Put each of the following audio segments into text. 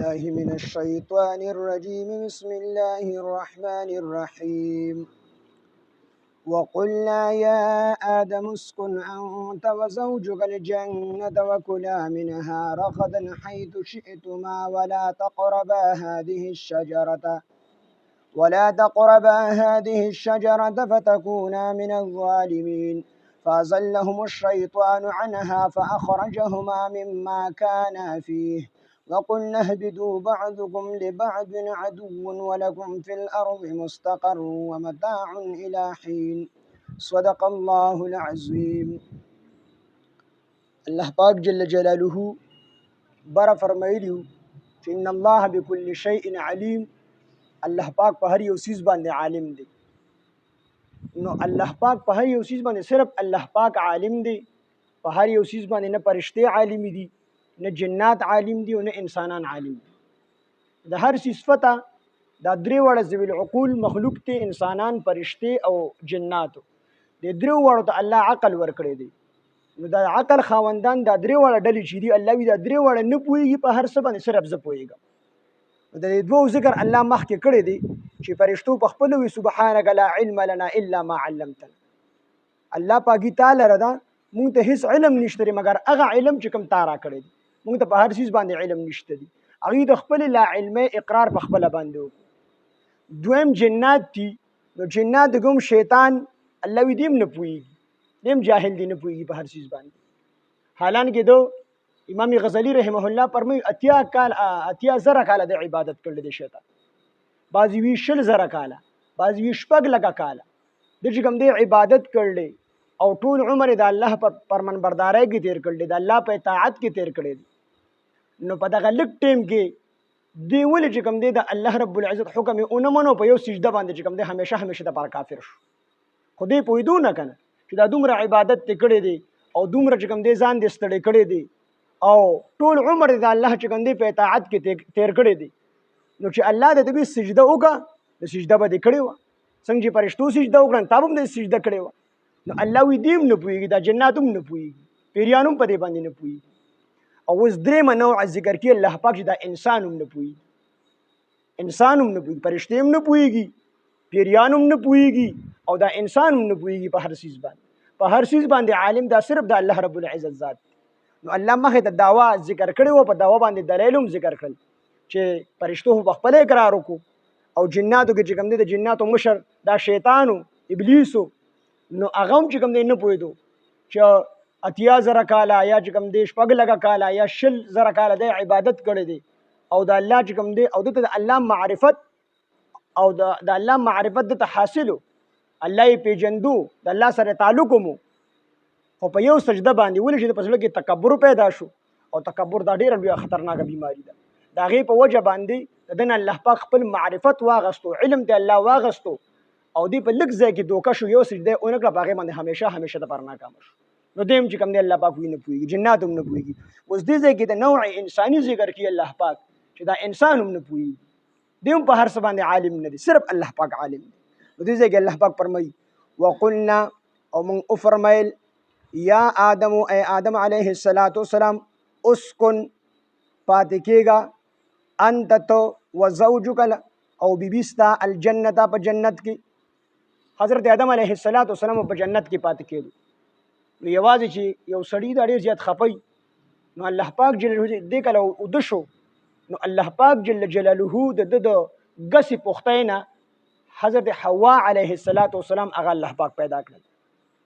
بالله من الشيطان الرجيم بسم الله الرحمن الرحيم وقلنا يا آدم اسكن أنت وزوجك الجنة وكلا منها رغدا حيث شئتما ولا تقربا هذه الشجرة فتكونا من الظالمين فأزلهم الشيطان عنها فأخرجهما مما كانا فيه وقلنا اهبطوا بعضكم لبعض عدو ولكم في الأرض مستقر ومتاع إلى حين صدق الله العظيم. الله پاک جل جلاله برا فرمایلیو چې ان الله بكل شيء عليم. الله پاک په هر یو سیز باندې عالم دی. نو الله پاک په هر یو سیز باندې صرف الله پاک عالم دی. په هر یو سیز باندې نه پرشته عالم دي، نه جنات عالم دي او نه انسانان عالم دي. د هر سیز فتح دا درې وړه ذوی العقول مخلوق ته انسانان، پرشته او جنات. د درې وړو ته الله عقل ورکړی دی. نو دا عقل خاوندان دا درې وړه ډلې چې دي الله وی دا درې وړه نه پوهیږي په هر څه باندې، صرف زه پوهیږم. د دې دوه ذکر الله مخکې کړی دی چې فرشتو په خپل وی سبحانك لا علم لنا الا ما علمتنا. الله پاکي تعالی ردا مونږ ته هیڅ علم نشته مګر هغه علم چې کوم تارا کړی دی. مونږ ته په هر چیز باندې علم نشته دی. هغه د خپل لا علمه اقرار په خپل باندې وکړي. دویم جنات دي. نو جنات کوم شیطان الله وی دیم نه پوهیږي، دیم جاهل دی، نه پوهیږي په هر چیز باندې. حالانکه دو امام غزالی رحمه الله فرمایي اتیا زره کاله د عبادت کړل دی شیطان. بعضی وی شل زره کاله، بعضی وی شپږ لکه کاله د چې کوم دی عبادت کړل او ټول عمر د الله پر فرمانبردارۍ کې تیر کړل، د الله په اطاعت کې تیر کړل. نو په دغه لږ ټیم کې دی ولې چې کوم دی د الله رب العزت حکم یې اونه منو، په یو سجده باندې چې کوم دی همیشه د پر کافر شو. خو دی پوهېدو نه کنه چې دا دومره عبادت ته کړی دی او دومره چې کوم دی ځان دې ستړی کړی دی او ټول عمر د الله چې کوم دی په اطاعت کې تیر کړی دی. نو چې الله د دې سجده وکړه، د سجده به دې کړې وه څنګه چې فرشتو سجده وکړه تا هم دې سجده کړې وه. نو الله وی دیم نه پوهېږي، دا جنات هم نه پوهېږي، پیریان هم په دې باندې نه پوهېږي. او اوس درېیمه نوع ذکر کړي الله پاک چې دا انسان هم نه پوهېږي، انسان هم نه پوهېږي، فرشتې هم نه پوهېږي، پیریان هم نه پوهېږي او دا انسان هم نه پوهېږي. په هر چیز باندې په هر چیز باندې عالم دا صرف د الله رب العزت ذات. نو الله مخې ته دعوا ذکر کړی و، په دعوا باندې دلایل هم ذکر کړل چې فرشتو په خپل اقرار وکړو او جناتو کې چې کوم دی د جناتو مشر دا شیطانو ابلیسو. نو هغه هم چې کوم دی نه پوهېدو چې اتیا زره کاله یا چې کوم دی شپږ لکه کاله یا شل زره کاله دی عبادت کړی دی او د الله چې کوم دی او دته د الله معرفت او د الله معرفت دته حاصلو، الله یې پیژندو، د الله سره تعلق مو. خو په یو سجده باندې ولې چې په زړه کې تکبر پیدا شو او تکبر دا ډېره لویه خطرناکه بیماري ده. د هغې په وجه باندې د ده نه الله پاک خپل معرفت واغستو، علم ته الله واغستو او دی په لږ ځای کې دوکه شو، یو سجده یې ونه کړه، په هغې باندې همیشه دپاره ناکامه شو. نو دی هم چې کوم دی الله پاک وی نه پوهېږي، جنات هم نه پوهېږي. اوس دې ځای کې د نوع انساني ذکر کړي الله پاک چې دا انسان هم نه پوهېږي، دی هم په هر څه باندې عالم نه دی، صرف الله پاک عالم دی. نو دې ځای کې الله پاک فرمایي وقلنا او موږ وفرمایل یا آدم اے آدم علیه السلام اسکن پاتې کېږه انت تو وزوجک او بیبي ستا الجنت په جنت کې. حضرت آدم علیه السلام په جنت کې پاتې کېدو. نو یوازې چې یو سړي دا ډېر زیات خفی، نو الله پاک جل جلاله دې کله اوده شو، نو الله پاک جل جلاله د ده د ګسې پختۍ نه حضرت حوا علیه السلام هغه الله پاک پیدا کړل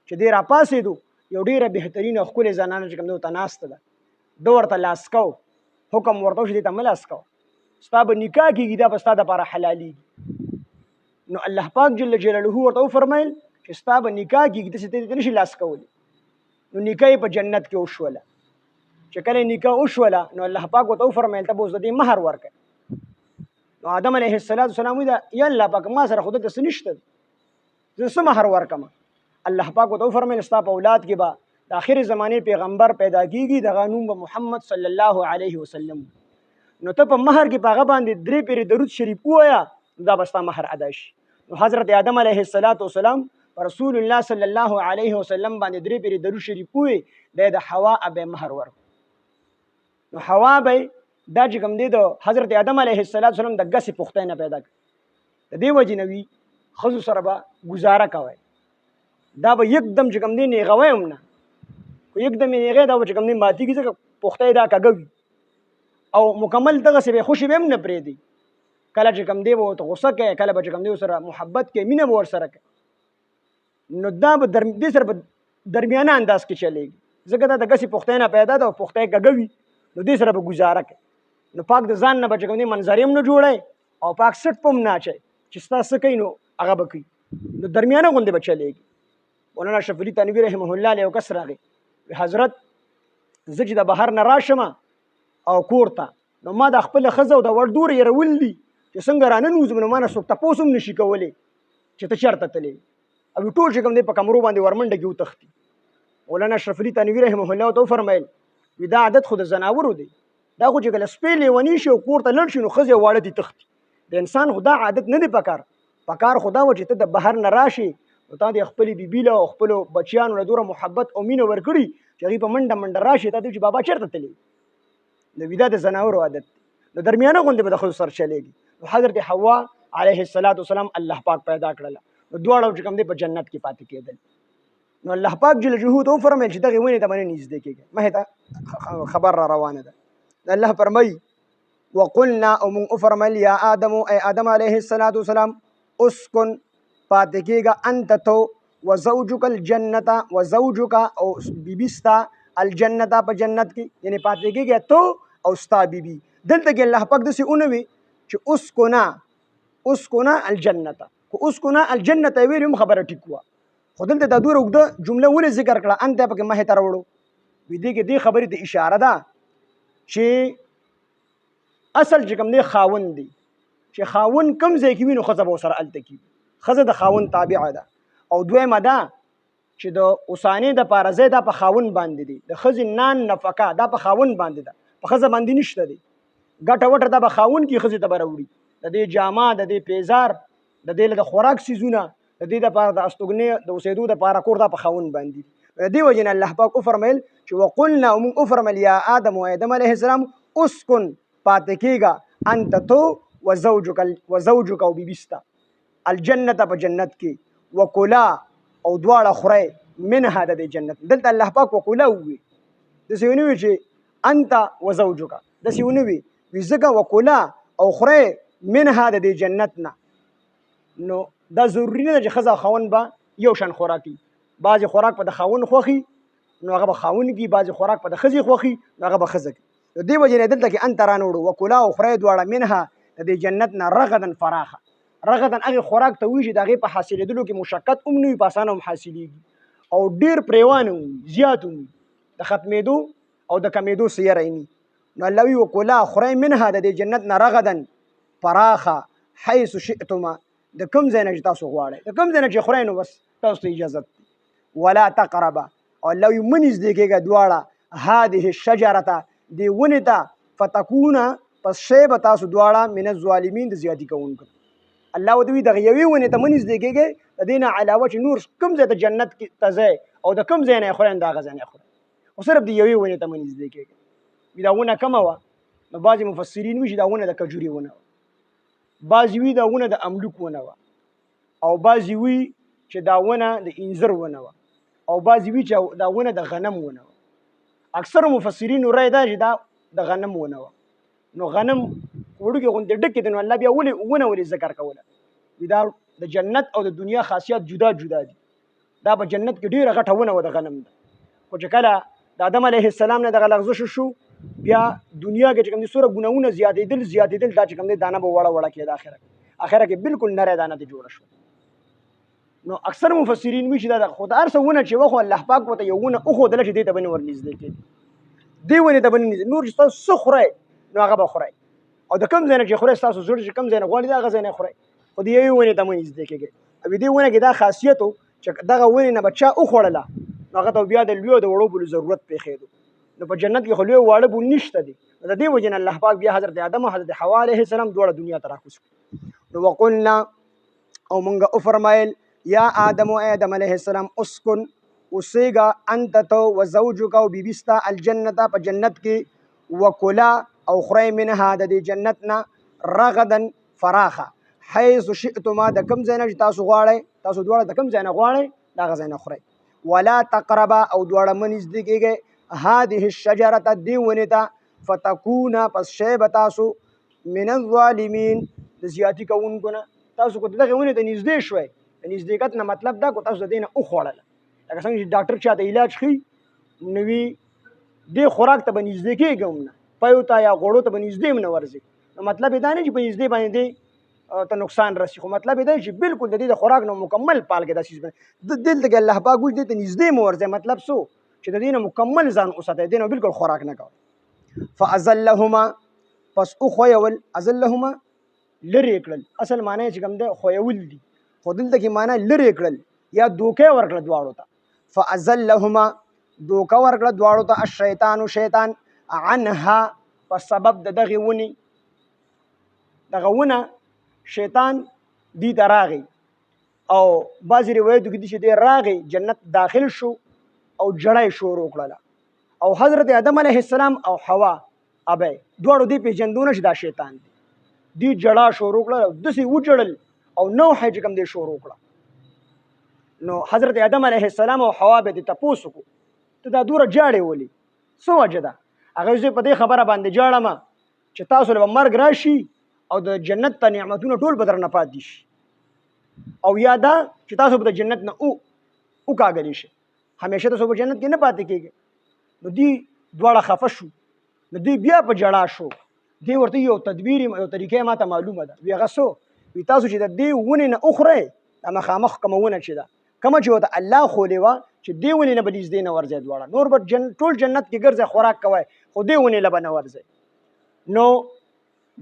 چې دې راپاڅېدو. یو ډېره بهترینه ښکلې زنانه چې کوم دی ورته ناسته ده، ده ورته لاس کو، حکم ورته وشو دې ته مه لاس کو، ستا به نکاح کېږي، دا به ستا دپاره حلالېږي. نو الله پاک جل جلاله ورته وفرمیل چې ستا به نکاح کېږي، داسې ته نشي لاس کولی. نو نکاح یې په جنت کې وشوله. چې کله نکاح وشوله نو الله پاک ورته وفرمیل ته به اوس د دې مهر ورکړه. نو آدم علیه السلام وایي یا الله پاک ما سره خو دلته څه نشته، زه څه مهر ورکړم؟ الله پاک ورته وفرمیل ستا په اولاد کې به د آخر زمانې پیغمبر پیدا کېږي، دغه نوم به محمد صلی الله علیه وسلم. نو ته په مهر کې په هغه باندې 3 پیرې درود شریف ووایه، دا به ستا مهر ادا شي. نو حضرت آدم علیه السلام رسول الله صلی الله علیه وسلم باندې 3 پیرې درود شریف ووایي، دی د حوا به مهر ورکړو. نو حوا به دا چې کوم دی د حضرت آدم علیه السلام د ګسې پختۍ نه پیدا کړ د دې وجې نه وي ښځو سره به ګزاره کوئ دا به یکدم چې کوم دی نیغوی هم نه خو یکدم یې نیغی دا به چې کوم دی ماتېږي ځکه پختۍ دا کږه وي او مکمل دغسې به خوشي به هم نه پرېږدي کله چې کوم دی به ورته غوسه کوي کله به چې کوم دی ورسره محبت کوي مینه به ورسره کوي نو دا به دې سره به درمیانه انداز کې چلېږي ځکه دا د ګسې پختۍ نه پیدا ده او پختۍ کږه وي نو دې سره به ګزاره کوي نو پاک د ځان نه به چې کوم دی منظرې هم نه جوړی او پاک سټ په هم نه اچوي چې ستا څه کوي نو هغه به کوي نو درمیانه غوندې به چلېږي مولانا اشرف علي تنوي رحمه الله علیه یو کس راغی حضرت زه چې د بهر نه راشم او کور ته نو ما د خپله ښځه او د وړ دور یې دي چې څنګه راننوځم نو ما نه څوک تپوس هم نشي کولی چې ته چېرته تلې او ټول چې کوم دی په کمرو باندې ورمنډه کې وتښتي مولانا اشرف علي تنوي رحمه الله ته وفرمیل وي دا عادت خو د زناورو دی دا خو چې کله سپی لیونی شي او کور ته لړ شي نو ښځې واړه دي تښتي د انسان خو دا عادت نه دی پکار خو دا و چې ته د بهر نه راشي نو تا د خپلې بیبي له او خپلو بچیانو له دومره محبت او مینه ورکړي چې هغوی په منډه منډه راشي تا ته چې بابا چېرته تللی نو وي دا د زناورو عادت دی نو درمیانه غوندې به د ښځو سره چلېږي نو حضرت حوا علیه السلام الله پاک پیدا کړله نو دواړه چې کوم دی په جنت کې پاتې کېدل نو الله پاک جل جلاله ته وفرمیل چې دغې ونې ته به نه نږدې کېږي مخې ته خبر را روانه ده الله فرمایي وقلنا او مونږ وفرمیل یا آدم ای آدم علیه السلام اسکن پاتې کېږه انت تو وزوجک الجنت وزوجک او بیبي ستا الجنت په جنت کې یعنی پاتې کېږه تو او ستا بیبي دلته کې الله پاک داسې ونه وي چې اسکنا الجنت خو اسکنا الجنت یې ویلي هم خبره ټیک وه خو دلته دا دومره اوږده جمله ولې ذکر کړه انت یې پکې مخې ته راوړو وي دې کې دې خبرې ته اشاره ده چې اصل چې کوم دی خاوند دی چې خاوند کوم ځای کې وي نو ښځه به ورسره هلته کېږي ښځه د خاوند تابعه ده او دویمه ده چې د اوسانې دپاره ځای دا په خاوند باندې دی د ښځې نان نفقه دا په خاوند باندې ده په ښځه باندې نشته دی ګټه وټه دا به خاوند کې ښځې ته به راوړي د دې جامه د دې پیزار د دې د خوراک څیزونه د دې دپاره د استوګنې د اوسېدو دپاره کور دا په خاوند باندې دي د دې وجې نه الله پاک وفرمیل چې وقلنا او موږ وفرمیل یا آدم و آدم علیه السلام اسکن پاتې کېږه انت تو وزوجک او بیبي ستا الجنت په جنت کې وکلا او دواړه خورئ منها د دې جنت دلته الله پاک وکلا ووي داسې ونه وي چې انت وزوجک داسې ونه وي ځکه وکلا او خورئ منها د دې جنت نه نو دا ضروري نه ده چې ښځه او خاوند به یو شان خوراک کوي بعضې خوراک په د خاوند خوښي نو هغه به خاوند کي بعضې خوراک په د ښځې خوښي نو هغه به ښځه کوي د دې وجې نه دلته کې انت رانوړو وکلا او خورئ دواړه منها د دې جنت نه رغدا فراخه رغدا هغې خوراک ته وایي چې د هغې په حاصلېدلو کې مشقت هم نه وي په اسانه هم حاصلېږي او ډېر پریوان هم وي زیات هم وي د ختمېدو او د کمېدو څه یری نه نو الله وایي وکلا خورئ منها د دې جنت نه رغدا فراخه حیث شئتما د کوم ځای نه چې تاسو غواړئ د کوم ځای نه چې خورئ نو بس تاسو ته اجازت ولا تقربه او الله وایي مه نږدې کېږه دواړه هذه الشجرته دې ونې ته فتکونه پس شی به تاسو دواړه من الظالمین د زیاتي کوونکو الله ورته وایي دغه یوې ونې ته مه نږدې کېږئ د دې نه علاوه چې نور کوم ځای ته جنت ته ځئ او د کوم ځای نه یې خورئ نو د هغه ځای نه یې خورئ خو صرف د یوې ونې ته مه نږدې کېږئ دا ونه کمه وه نو بعضې مفسرین وایي چې دا ونه د کجوري ونه وه بعضې وي دا ونه د املوک ونه وه او بعضې وي چې دا ونه د انځر ونه وه او بعضې وي چې دا ونه د غنم ونه وه اکثرو مفسرینو رایې دا چې دا د غنم ونه وه نو غنم وړوکې غوندې ډکې دي نو الله بیا ونه ولې ذکر کوله دا د جنت او د دنیا خاصیات جدا جدا دي دا په جنت کې ډېره غټه ونه وه د غنم ده خو چې کله د آدم علیه السلام نه دغه لغزش شو بیا دنیا کې چې کوم دي څومره ګناهونه زیاتېدل دا چې کوم دی دانه به وړه وړه کېده اخره کې بالکل نری دانه ترې جوړه شوه نو اکثر مفسرین وایي چې دا خو د هر څه ونه چې وه خو الله پاک ورته یو ونه وښودله چې دې ته به نه ورنږدې کېږي دې ونې ته به نه نږدې نور چې تاسو څه خورئ نو هغه به خورئ او د کوم ځای نه چې خورئ ستاسو زړه چې کوم ځای نه غواړي د هغه ځای نه خورئ خو د یوې ونې ته مه نږدې کېږئ او دې ونه کې دا خاصیت و چې دغه ونې نه به چا وخوړله نو هغه ته بیا د لویو د وړو بلو ضرورت پېښېدو نو په جنت کې خو لوی واړه بول نشته دي د دې وجې نه الله پاک بیا حضرت آدم او حضرت حوا علیه السلام دواړه دنیا ته راکوز کړو نو وقلنا او مونږ وفرمایل یا آدم و آدم علیه السلام اسکن اوسېږه انت تو و زوجک او بیبي ستا الجنت په جنت کې وکلا او خورئ منها د دې جنت نه رغدا فراخه حيث شئتما د کوم ځای نه چې تاسو غواړئ، تاسو دواړه د کوم ځای نه غواړئ د هغه ځای نه خورئ. ولا تقربا او دواړه مه نږدې کېږئ هذه الشجرة دې ونې ته فتکونا پس شی به تاسو من الظالمین د زیاتي کوونکو نه. تاسو که دغې ونې ته نږدې شوئ، د نږدېکت نه مطلب دا که تاسو د دې نه وخوړله، لکه څنګه چې ډاکټر چاته علاج ښي نو وي دې خوراک ته به نږدې کېږي هم نه، پیو ته یا غوړو ته به نږدې هم نه ورځي. نو مطلب یې دا نه چې په نږدې باندې دی ته نقصان رسي، خو مطلب یې دا چې بالکل د دې د خوراک نه مکمل پال کې دا چیز دلته کې الله پاک وایي دې ته نږدې مه ورځئ. مطلب څه چې د دې نه مکمل ځان وساتئ، دې نه بالکل خوراک نه کوئ. فازلهما پس وښویول، ازلهما لرې کړل، اصل معنی چې کوم دی ښویول دي، خو دلته کې معنی لرې کړل یا دوکه ورکړه دواړو ته. فازلهما دوکه ورکړه دواړو ته الشیطان شیطان عنها په سبب د دغې ونې، دغه ونه شیطان دې ته راغی او بعضې روایتو کې دي چې دی راغی جنت داخل شو او جړه یې شروع کړله او حضرت آدم علیه السلام او حوا ابی دواړو دې پېژندونه چې دا شیطان دی، دې جړه شروع کړله او داسې وجړل او نوح یې چې کوم دی شروع کړه. نو حضرت آدم علیه السلام او حوا به دې تپوس وکړو ته دا دوره جاړې ولې څه وجه ده؟ هغه زه په دې خبره باندې جاړم چې تاسو له به مرګ راشي او د جنت ته نعمتونه ټول به درنه پاتې شي، او یا دا چې تاسو به د جنت نه وکاږلی شئ، همیشه تاسو په جنت کې نه پاتې کېږئ. نو دوی دواړه خفه شو، نو دوی بیا په جړا شو. دوی ورته یو تدبیر یو طریقه ماته معلومه ده، وی هغه څه وي تاسو چې د دې ونې نه وخورئ دا مخامخ کومه ونه چې ده کومه چې ورته الله ښولې وه چې دې ونې نه به نږدې نه ورځئ، دواړه نور به ټول جنت کې ګرځئ خوراک کوئ خو دې ونې له به نه ورځئ. نو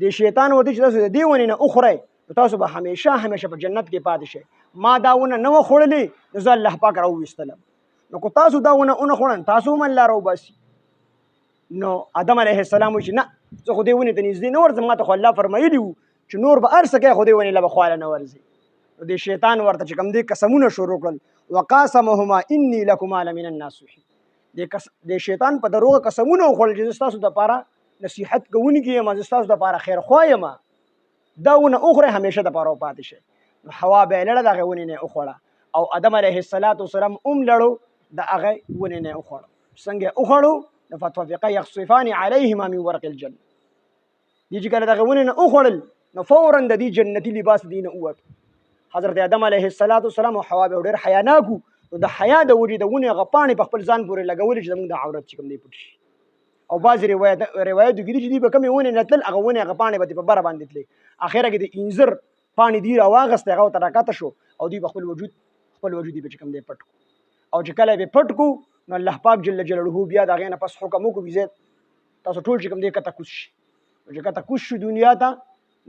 د شیطان ورته چې تاسو د دې ونې نه وخورئ نو تاسو به همیشه همیشه په جنت کې پاتې شئ. ما دا ونه نه وه خوړلې نو زه الله پاک راوویستلم، نو که تاسو دا ونه خوړل تاسو هم الله راوباسي. نو آدم علیه السلام وایي چې نه زه خو دې ونې ته نږدې نه ورځم، ما ته خو الله فرمایلي وو چې نور به هر څه کوې خو دې ونې له به خواله نه ورځي. نو دې شیطان ورته چې کوم دې قسمونه شروع کړل وقاسمهما انی لکما لمن الناصحین، دې شیطان په دروغه قسمونه وخوړل چې زه ستاسو دپاره نصیحت کوونکی یم، زه ستاسو دپاره خیرخوا یم، دا ونه وخورئ همیشه دپاره وپاتې شئ. نو حوا به یې لړه د هغې ونې نه یې وخوړه او آدم علیه السلام هم لړو د هغې ونې نه یې وخوړه. څنګه یې وخوړو نو فطفقا یخصفان علیهما من ورق الجنه، دې چې کله دغې ونې نه وخوړل نو فورا د دې جنتي لباس دې نه ووت. حضرت آدم علیه السلام او حوا به ډېر حیاناک وو، نو د حیا د وجې د ونې هغه پاڼې په خپل ځان پورې لګولې چې زموږ د عورت چې کوم دی پټ شي. او بعضې روایتو کې دي چې دوی به کومې ونې نه تلل هغه ونې هغه پاڼې به دې په بره باندې تلې، اخره کې د انځر پاڼې دوی راواغېستې هغه ورته راکته شو او دوی به خپل وجود یې به چې کوم دی پټ کړو. او چې کله یې پټ کړو نو الله پاک جل جلاله بیا د هغې نه پس حکم وکړو بیا تاسو ټول چې کوم دی کته کوز شي. چې کته کوز شو دنیا ته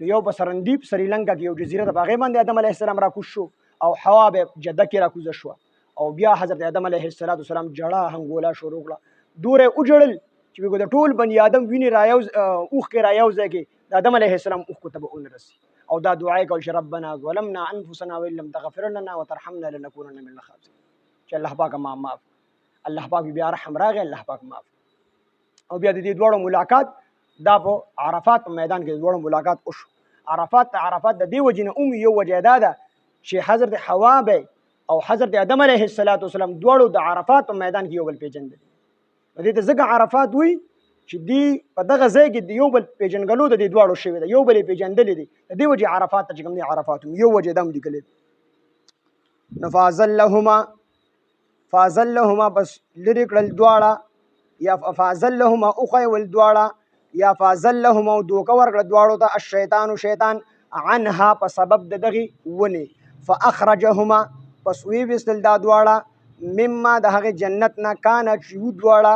نو یو په سرندیب سریلنکا کې یو جزیره ده په هغې باندې آدم علیه السلام راکوز شو او حوا به جده کې راکوزه شوه او بیا حضرت آدم علیه السلام جړه هنګوله شروع کړه، دوره یې وجړل چې بګو د ټول بني آدم وینې اوښکې رایوځای کې د آدم علیه السلام اوښکو ته به ونرسي او دا دعا یې کول چې ربنا ظلمنا انفسنا وان لم تغفر لنا وترحمنا لنکونن من الخاسرین، چې الله پاک ما معاف، الله پاک بیا رحم راغی، الله پاک معاف. او بیا د دې دواړو ملاقات دا په عرفات په میدان کې د دواړو ملاقات وشو. عرفات د دې وجې نه یو وجه دا ده چې حضرت حوا به او حضرت آدم علیه السلام دواړو د عرفات په میدان کې یو بل پېژندل. دې ته ځکه عرفات وایي چې دی په دغه ځای کې د یو بل پېژنګلو د دې دواړو شوې ده، یو بل یې پېژندلې دي، د دې وجې عرفات ته چې کوم دی عرفات یو وجې دا هم لیکلې ده. نو فازلهما بس لرې کړل دواړه یا فازلهما وښیول دواړه یا فازلهما دوکه ورکړه دواړو ته الشیطان شیطان عنها په سبب د دغې ونې فاخرجهما پس ویویستل دا دواړه مما د هغې جنت نه کانه چې وو دواړه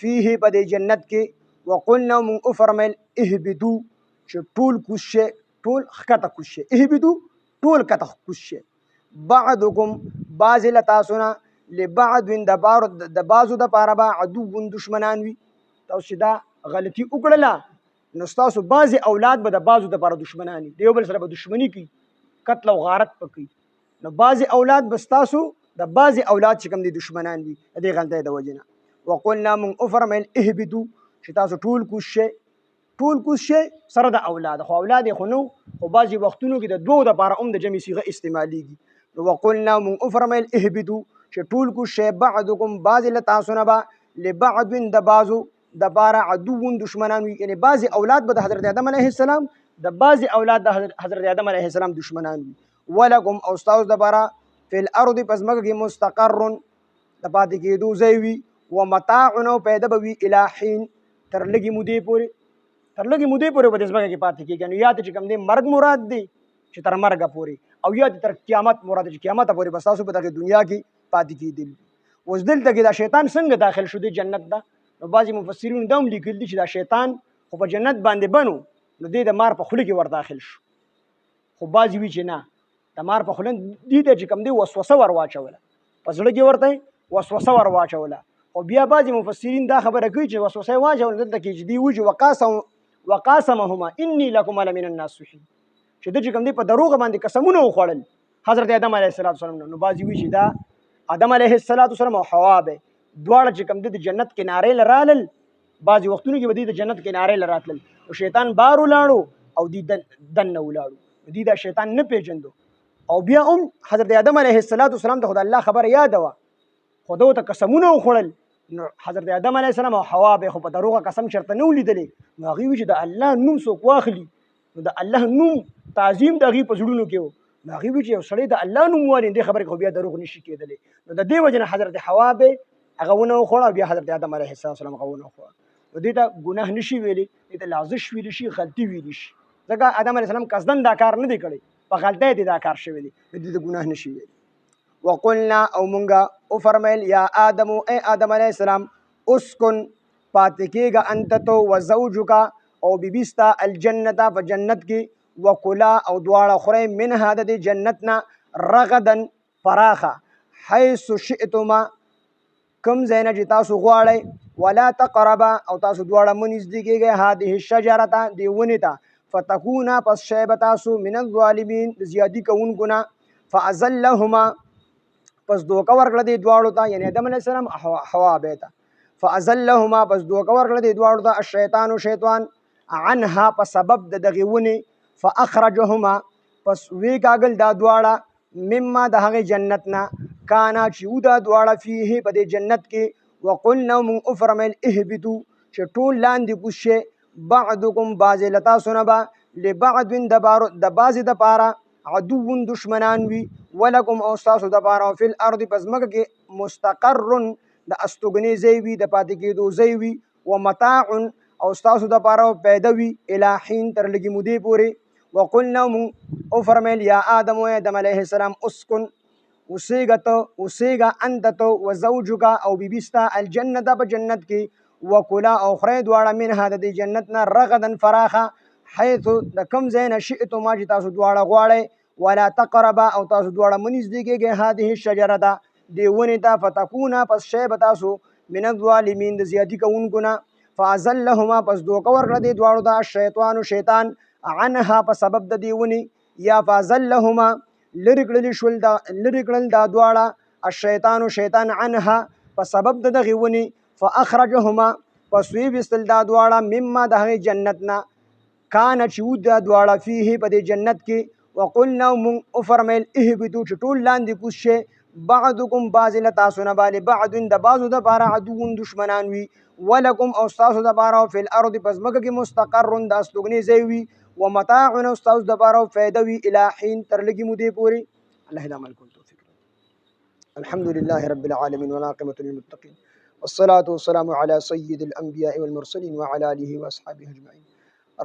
فیه په دې جنت کې وقلنا مونږ وفرمیل اهبطو چې ټول کوز شئ، ټول ښکته کوز شئ، اهبطو ټول ښکته کوز شئ، بعضکم بعضې له تاسو نه لبعض د بعضو دپاره به عدو دشمنان وي. تاسو چې دا غلطي وکړله نو ستاسو بعضې اولاد به د بعضو دپاره دشمنان وي، د یو بل سره به دشمني کوي، قتل او غارت به کوي، نو بعضې اولاد به ستاسو د بعضې اولاد چې کوم دي دشمنان دي د دې غلطۍ د وجې نه. وقلنا مونږ وفرمیل اهبطو چې تاسو ټول کوز شئ، ټول کوز شي سره د اولاد، خو اولاد یې خو نو، خو بعضې وختونو کې د دوو دپاره هم د جمع صیغه استعمالیږي. نو وقلنا مونږ وفرمیل اهبطو چې ټول کوز شي بعضکم بعضې له تاسو نه به لبعض د بعضو دپاره عدو دشمنان وي، یعنې بعضې اولاد به د حضرت آدم علیه السلام د بعضې اولاد د حضرت آدم علیه السلام دشمنان وي. ولکم او ستاسو دپاره فی الارض په ځمکه کې مستقر د پاتې کېدو ځای وي، ومتاع او پیدا به وي الی حین تر لږې مودې پورې، تر لږې مودې پورې به د ځمکه کې پاتې کېږي. نو یا ته چې کوم دی مرګ مراد دی چې تر مرګه پورې، او یا تر قیامت مراد دی چې قیامته پورې به ستاسو په دغه دنیا کې پاتې کېدل. اوس دلته کې دا شیطان څنګه داخل شو دی جنت ته؟ نو بعضې مفسرینو دا هم لیکلي دي چې دا شیطان خو په جنت باندې بنو، نو دی د مار په خوله کې ور داخل شو. خو بعضې وي چې نه، د مار په خوله دې ته چې کوم دی وسوسه ور واچوله، په زړه کې ورته وسوسه ور واچوله. او بیا بعضې مفسرین دا خبره کوي چې وسوسه یې واچوله دلته کې چې دی وایي چې وقاسمهما انی لکما لمن الناصحین، چې ده چې کوم دی په دروغ باندې قسمونه وخوړل حضرت آدم علیه السلام. نو بعضې وایي چې دا آدم علیه السلام او حوا به دواړه چې کوم دی د جنت کنارې له رالل، بعضې وختونو کې به دوی د جنت کنارې له راتلل، نو شیطان بار ولاړو او دوی دننه ولاړو، دوی دا شیطان نه پېژندو. او بیا هم حضرت آدم علیه السلام ته خو د الله خبره یاده وه، خو ده ورته قسمونه وخوړل. نو حضرت آدم علیه السلام او حوا به خو په دروغه قسم چېرته نه ولیدلی، نو هغوی وایي چې د الله نوم څوک واخلي، نو د الله نوم تعظیم د هغوی په زړونو کې و. نو هغوی وایي چې یو سړی د الله نوم ووایي، دې خبرې خو بیا دروغ نشي کېدلی. نو د دې وجې نه حضرت حوا به هغه ونه وخوړه او بیا حضرت آدم علیه السلام هغه ونه وخوړه. نو دې ته ګناه نشي ویلی، دې ته لغزش ویلی شي، غلطي ویلی شي، ځکه آدم علیه السلام قصدن دا کار نه دی کړی، په غلطۍ دې دا کار شوی دی، دې ته ګناه نشي ویلی. وقلنا او مونږه وفرمیل یا آدم ای آدم علیه السلام اسکن پاتې کېږه انت تو و زوجک او بیبي ستا الجنته په جنت کې، وکلا او دواړه خورئ منها د دې جنت نه رغدن پراخه، حیث شئتما کوم ځای نه چې تاسو غواړئ، ولا تقربا او تاسو دواړه مه نږدې کېږئ هذه الشجره ته دې ونې ته، فتکونا پس شی به تاسو من الظالمین د زیادي کوونکو نه. فازلهما پس دوکه ورکړه دې دواړو ته، یعنې آدم علیه السلام حوا بی ته، فازلهما پس دوکه ورکړه دې دواړو ته الشیطان شیطان عنها په سبب د دغې ونې، فاخرجهما پس ویې دا دواړه مما د هغې جنت نه کانا چې و دا دواړه فیه په دې جنت کې. وقلنا مونږ وفرمیل اهبطو چې ټول لاندې کوز شئ، بعضکم بعضې له تاسو نه به لبعض د بعضې دپاره عدو دشمنان وي، ولکم او ستاسو دپاره فی الارض په ځمکه کې مستقر د استوګنې ځای وي، د پاتې کېدو ځای وي، ومتاع او ستاسو دپاره پیدا وي الی حین تر لږې مودې پورې. وقلنا مونږ وفرمیل یا آدم و آدم علیه السلام اسکن اوسېږه ته اوسېږه انت ته و زوجک او بیبي ستا الجنته په جنت کې، وکلا او خورئ دواړه منها د دې جنت نه رغدن فراخه، حیث د کوم ځای نه شئتما چې تاسو دواړه غواړئ، ولا تقربا او تاسو دواړه مه نږدې کېږئ هذه الشجره ته دې ونې ته، فتکونا پس شی به تاسو من الظالمین د زیاتي کوونکو نه. فازلهما پس دوکه ورکړه دې دواړو ته الشیطان شیطان عنها په سبب د دې ونې، یا فازلهما لرې کړل دا دواړه الشیطان شیطان عنها په سبب د دغې ونې، فاخرجهما پس ویې دا دواړه مما د هغې جنت نه کانه چې و دا دواړه فیه په دې جنت کې. وقلنا مونږ وفرمیل اهبطو چې ټول لاندې کوز شئ، بعضکم بعضې له تاسو نه به لبعض د بعضو دپاره عدو دشمنان وي، ولکم او ستاسو دپاره فی الارض په ځمکه کې مستقر د استوګنې ځای وي، ومتاع او ستاسو دپاره فایده وي الی حین تر لږې مودې پورې. الله دا عمل کول توفیق راکړي. الحمد لله رب العالمین والعاقبة للمتقین والصلاة والسلام على سيد الأنبياء والمرسلين وعلى آله وأصحابه أجمعين.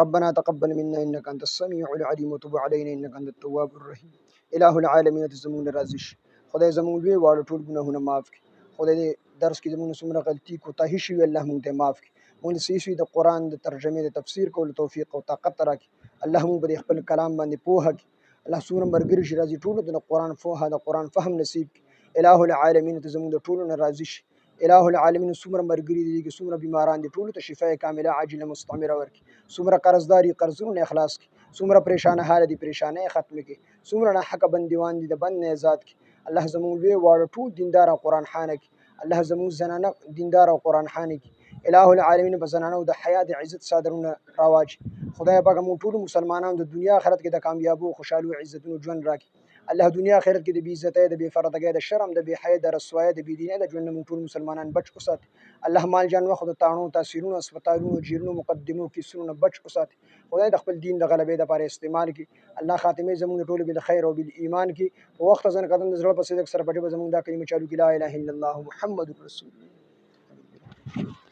ربنا تقبل منا إنك أنت السميع العليم وتب علينا إنك أنت التواب الرحيم. إله العالمین ته زموږ راضي شي، خدای زموږ لوی واړه ټول ګناهونه معاف کړي، خدای دې درس کې زموږ څومره غلطي کوتاهي شوي الله موږ ته معاف کړي، موږ ته صحیح د قرآن د ترجمې د تفسیر کولو توفیق او طاقت راکړي، الله موږ به خپل کلام باندې پوهه کړي، الله څومره ملګري چې راځي ټولو ته د قرآن پوهه د قرآن فهم نصیب کړي. إله العالمین ته زموږ د ټولو نه راضي شي، إله العالمین څومره ملګري دي څومره بیماران دي ټولو ته شفای کامله عاجله مستعمره ورکړي، څومره قرضداري قرضونه اخلاص کړي، څومره پریشانه حال دي پریشانۍ ختمه کړي، څومره ناحقه بندیوان دي د بند نه آزاد کړي. الله زموږ لوی واړه ټول دیندار او قرآن خانه کړي، الله زموږ زنانه دیندار او قرآن خانه کړي، الہ العالمین په زنانو د حیا د عزت صادرونه راواچ. خدای پاک موږ ټول مسلمانانو د دنیا آخرت کې د کامیابو خوشحالو عزتونو ژوند راکړي. الله دنیا آخرت کې د بې عزتۍ د بې پردګۍ د شرم د بې حیا د رسوایۍ د بې دینۍ د ژوند نه موږ ټول مسلمانان بچ وساتي. الله مال جان وخت د تاڼو تاثیرونو اسپیټالونو جیرونو مقدمو کیسونو نه بچ وساتي. خدای د خپل دین د غلبې لپاره استعمال کړي. الله خاتمه زموږ ټول بل خیر او بل ایمان کې په وخت ځن قدم د زړه په صدق سره پټي به زموږ دا کلمه چالو کې لا اله الا الله محمد رسول الله.